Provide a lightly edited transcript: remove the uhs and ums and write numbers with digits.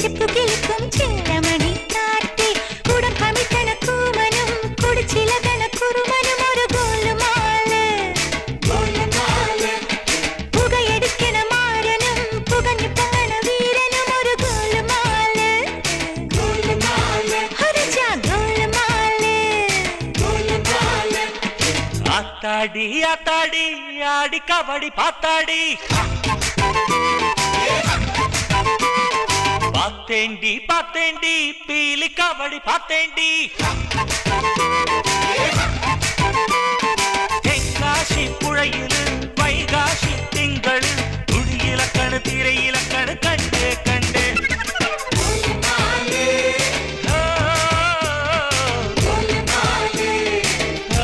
ചിപ്പുകിളിക്കും ചില്ലമണി കാട്ടി കുടം കമിഴ്ത്തണ കൂമനും കുടിച്ചിലകണ കുറുമനും ഒരു ഗോലുമാല് പുകയടിക്കണ മാരനും പുകഞ്ഞു പൊങ്ങണ വീരനും ഒരു ഗോലുമാല് ഒരു ഗോലുമാല് ആത്താടി ആത്താടി ആടി കബഡി പാത്താടി പാത്തേണ്ടി പാത്തേണ്ടി പീലി കബഡി പാത്തേണ്ടി